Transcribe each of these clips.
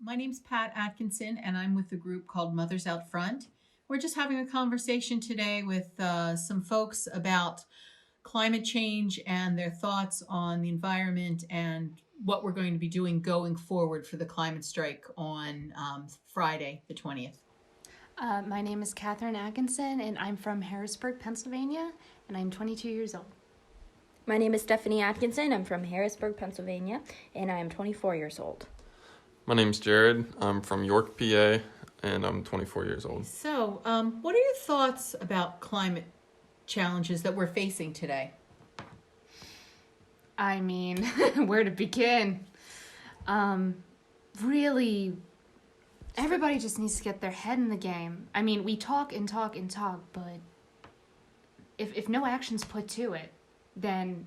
My name's Pat Atkinson, and I'm with the group called Mothers Out Front. We're just having a conversation today with some folks about climate change and their thoughts on the environment and what we're going to be doing going forward for the climate strike on Friday, the 20th. My name is Catherine Atkinson, and I'm from Harrisburg, Pennsylvania, and I'm 22 years old. My name is Stephanie Atkinson. I'm from Harrisburg, Pennsylvania, and I am 24 years old. My name's Jared. I'm from York, PA, and I'm 24 years old. So, what are your thoughts about climate challenges that we're facing today? I mean, where to begin? Really, everybody just needs to get their head in the game. I mean, we talk and talk and talk, but if no action's put to it, then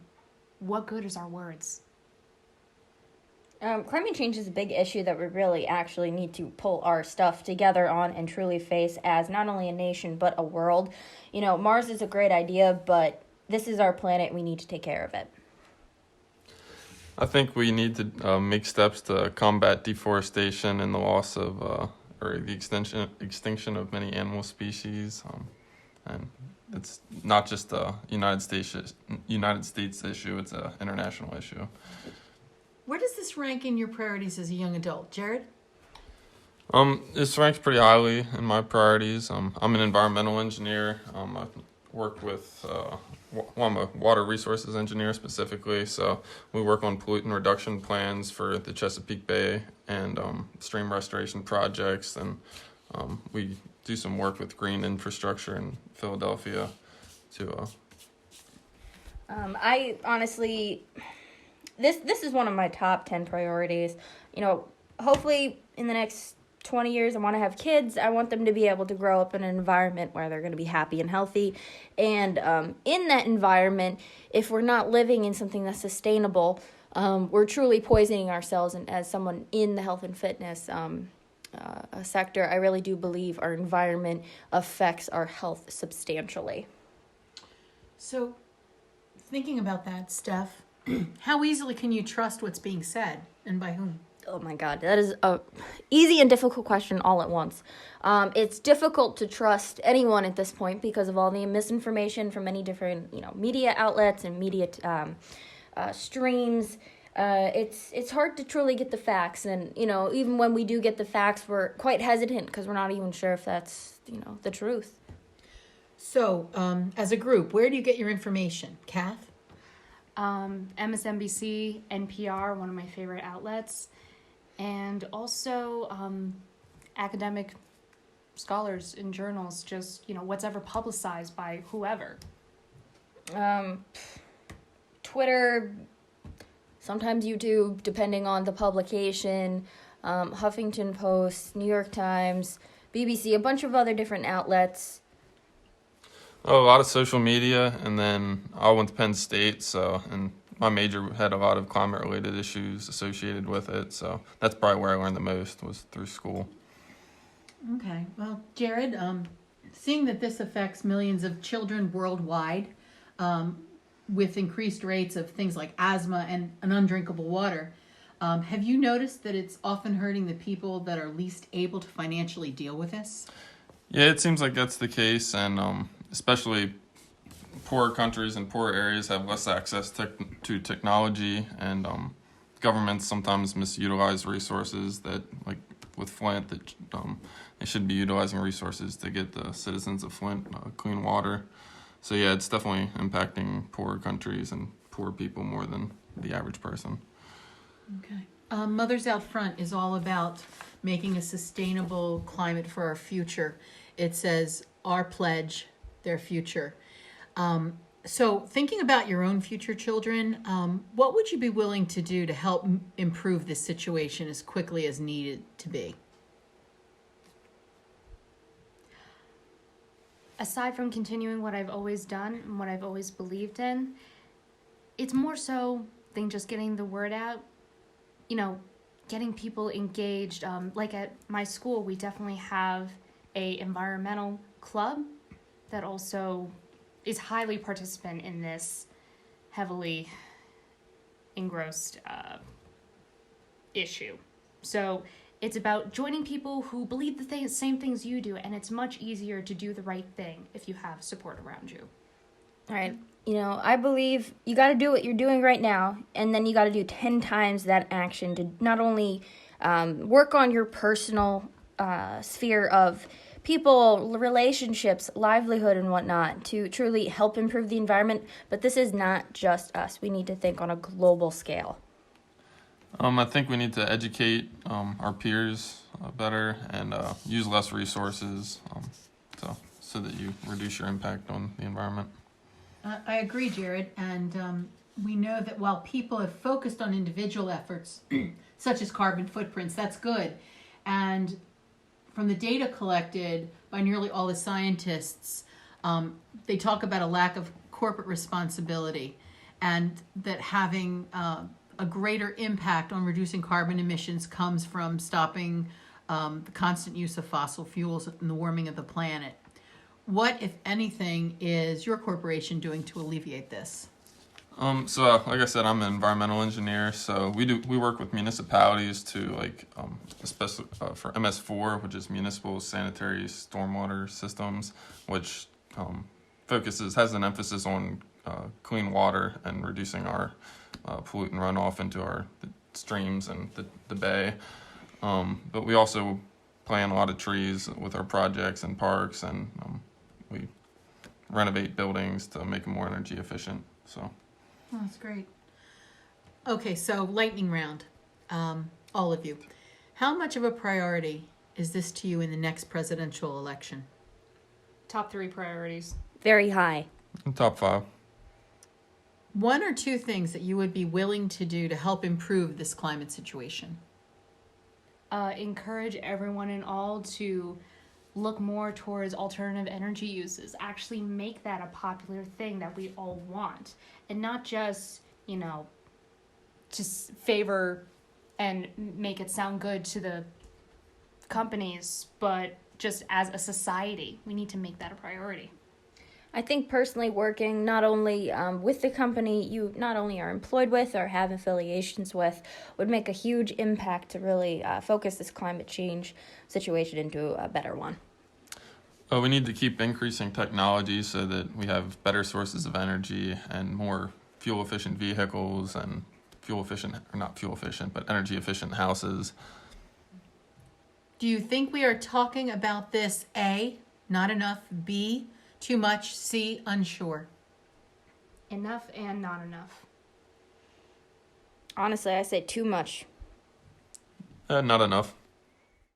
what good is our words? Climate change is a big issue that we really actually need to pull our stuff together on and truly face as not only a nation, but a world. You know, Mars is a great idea, but this is our planet. We need to take care of it. I think we need to make steps to combat deforestation and the loss of, or the extinction of many animal species. And it's not just a United States issue, it's an international issue. Where does this rank in your priorities as a young adult? Jared? This ranks pretty highly in my priorities. I'm an environmental engineer. I work with, I'm a water resources engineer specifically, so we work on pollutant reduction plans for the Chesapeake Bay and stream restoration projects, and we do some work with green infrastructure in Philadelphia too. I honestly, this is one of my top 10 priorities. You know, hopefully in the next 20 years, I want to have kids. I want them to be able to grow up in an environment where they're going to be happy and healthy. And in that environment, if we're not living in something that's sustainable, we're truly poisoning ourselves. And as someone in the health and fitness sector, I really do believe our environment affects our health substantially. So, thinking about that, Steph, how easily can you trust what's being said and by whom? Oh my God, that is a easy and difficult question all at once. It's difficult to trust anyone at this point because of all the misinformation from many different, media outlets and media streams. It's hard to truly get the facts, and even when we do get the facts, we're quite hesitant because we're not even sure if that's the truth. So, as a group, where do you get your information, Kath? MSNBC, NPR, one of my favorite outlets, and also academic scholars in journals, just, what's ever publicized by whoever. Twitter, sometimes YouTube, depending on the publication, Huffington Post, New York Times, BBC, a bunch of other different outlets. Oh, a lot of social media, and then I went to Penn State, and my major had a lot of climate-related issues associated with it, so that's probably where I learned the most, was through school. Okay, well, Jared, seeing that this affects millions of children worldwide, with increased rates of things like asthma and undrinkable water, have you noticed that it's often hurting the people that are least able to financially deal with this? Yeah, it seems like that's the case, and especially poorer countries and poorer areas have less access to technology, and governments sometimes misutilize resources that, like with Flint, that they should be utilizing resources to get the citizens of Flint clean water. So yeah, it's definitely impacting poorer countries and poor people more than the average person. Okay. Mothers Out Front is all about making a sustainable climate for our future. It says, our pledge, their future. So thinking about your own future children, what would you be willing to do to help improve this situation as quickly as needed to be? Aside from continuing what I've always done and what I've always believed in, it's more so than just getting the word out, getting people engaged. Like at my school, we definitely have a environmental club that also is highly participant in this heavily engrossed issue. So It's about joining people who believe the same things you do, and it's much easier to do the right thing if you have support around you. All right. I believe you got to do what you're doing right now, and then you got to do 10 times that action to not only work on your personal sphere of people, relationships, livelihood, and whatnot to truly help improve the environment, but this is not just us. We need to think on a global scale. I think we need to educate our peers better and use less resources so that you reduce your impact on the environment. I agree, Jared, and we know that while people have focused on individual efforts, such as carbon footprints, that's good. And from the data collected by nearly all the scientists, they talk about a lack of corporate responsibility and that having a greater impact on reducing carbon emissions comes from stopping the constant use of fossil fuels and the warming of the planet. What, if anything, is your corporation doing to alleviate this? So like I said, I'm an environmental engineer, so we work with municipalities to especially for MS4, which is municipal sanitary stormwater systems, which has an emphasis on clean water and reducing our pollutant runoff into our streams and the bay. But we also plant a lot of trees with our projects and parks, and we renovate buildings to make them more energy efficient. So. Oh, that's great. Okay, so lightning round, all of you. How much of a priority is this to you in the next presidential election? Top 3 priorities. Very high. Top 5. One or two things that you would be willing to do to help improve this climate situation? Encourage everyone and all to look more towards alternative energy uses. Actually make that a popular thing that we all want. And not just, just favor and make it sound good to the companies, but just as a society, we need to make that a priority. I think personally working not only with the company you not only are employed with or have affiliations with would make a huge impact to really focus this climate change situation into a better one. We need to keep increasing technology so that we have better sources of energy and more fuel-efficient vehicles and energy-efficient houses. Do you think we are talking about this, A, not enough, B, too much, C, unsure? Enough and not enough. Honestly, I say too much. Not enough.